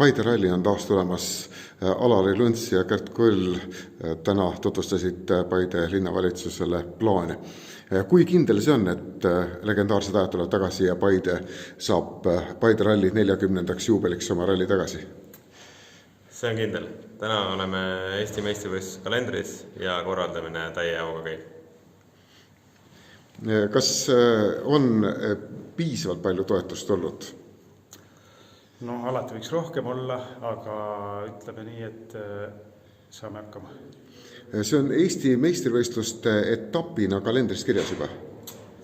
Paide ralli on taas tulemas. Alari Lunts ja Kärt Kõll täna tutvustasid Paide linnavalitsusele plaane. Kui kindel see on, et legendaarsed ajad tulevad tagasi ja Paide saab Paide ralli 40. juubeliks oma ralli tagasi? See on kindel. Täna oleme Eesti meistrivõistluse kalendris ja korraldamine täie hooga käib. Kas on piisavalt palju toetust olnud? No alati võiks rohkem olla, aga ütleme nii, et saame hakkama. See on Eesti meistrivõistluste etapina kalendris kirjas juba?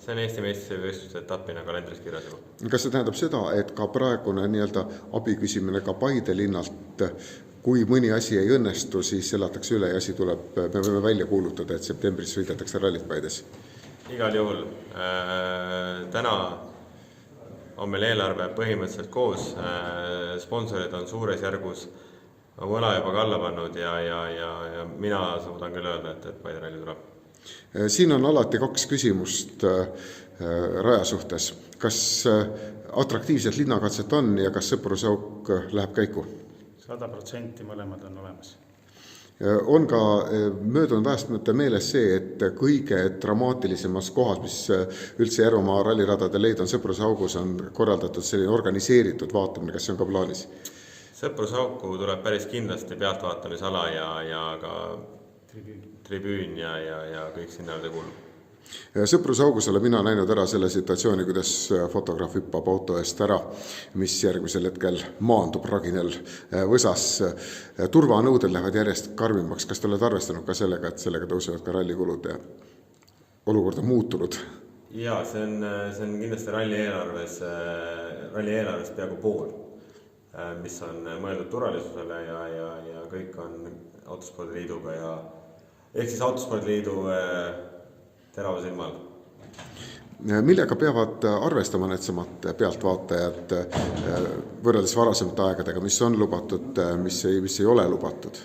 See on Eesti meistrivõistluste etapina kalendris kirjas juba. Kas see tähendab seda, et ka praegune abi küsimine ka Paide linnalt, kui mõni asi ei õnnestu, siis elatakse üle ja asi tuleb, me võime välja kuulutada, et septembris sõidetakse rallit Paides? Igal juhul. Täna on meil eelarve põhimõtteliselt koos, sponsorid on suures järgus, on võla juba kalla pannud ja mina suudan küll öelda, et Paide ralli tuleb. Siin on alati kaks küsimust raja suhtes. Kas atraktiivset linnakatset on ja kas Sõprusauk läheb käiku? 100% mõlemad on olemas. On ka möödunud ajast meeles see, et kõige dramaatilisemas kohas, mis üldse Järvamaa ralliradade leid on Sõprusaugus, on korraldatud selline organiseeritud vaatamine, kas see on ka plaanis? Sõprusauku tuleb päris kindlasti pealtvaatamisala ja ka tribüün ja kõik sinna juurde kuulub. Sõprusaugus olen mina näinud ära selle situatsiooni, kuidas fotograaf hüppab auto eest ära, mis järgmisel hetkel maandub raginel võsas. Turvanõuded lähevad järjest karmimaks. Kas te oled arvestanud ka sellega, et sellega tõusevad ka rallikulud ja olukord on muutunud? Jaa, see on kindlasti ralli eelarvest peaaegu pool, mis on mõeldud turvalisusele ja kõik on Autospordiliiduga ehk siis Autospordiliidu terava silmal. Millega peavad arvestama needsamad pealtvaatajad võrreldes varasemate aegadega, mis on lubatud, mis ei ole lubatud?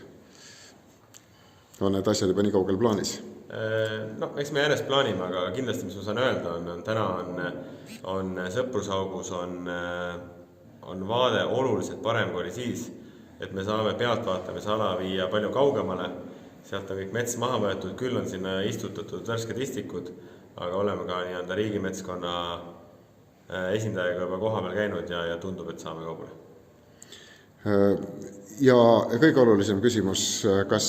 On need asjad juba nii kaugel plaanis? No, eks me järjest plaanime, aga kindlasti, mis ma saan öelda, täna on Sõprusaugus on vaade oluliselt parem kui oli siis, et me saame pealtvaatamisala viia palju kaugemale. Sealt on kõik mets maha võetud, küll on sinna istutatud värsked istikud, aga oleme ka riigimetskonna esindajaga juba koha peal käinud ja tundub, et saame kaugele. Ja kõige olulisem küsimus, kas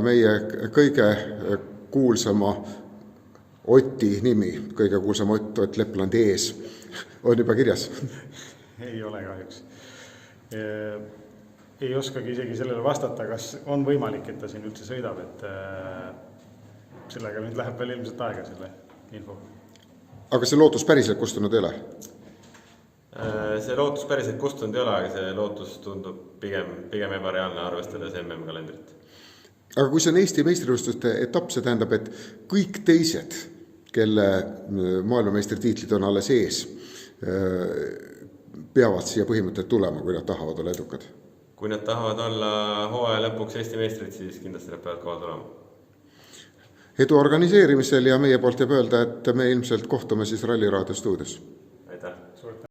meie kõige kuulsama Oti nimi, kõige kuulsam Ott Leplandi ees on juba kirjas? Ei ole kahjuks. Ei oskagi isegi sellele vastata, kas on võimalik, et ta siin üldse sõidab, et sellega nüüd läheb veel ilmselt aega selle info. Aga see lootus päriselt kustunud ei ole? See lootus päriselt kustunud ei ole, aga see lootus tundub pigem ebareaalne arvestades MM kalendrit. Aga kui see on Eesti meistrivõistluste etapp, see tähendab, et kõik teised, kelle maailmameistri-tiitlid on alles ees, peavad siia põhimõtted tulema, kui nad tahavad olla edukad? Kui nad tahavad olla hooaja lõpuks Eesti meistrid, siis kindlasti nad peavad kohal tulema. Edu organiseerimisel ja meie poolt jääb öelda, et me ilmselt kohtume siis Ralliraadio stuudios.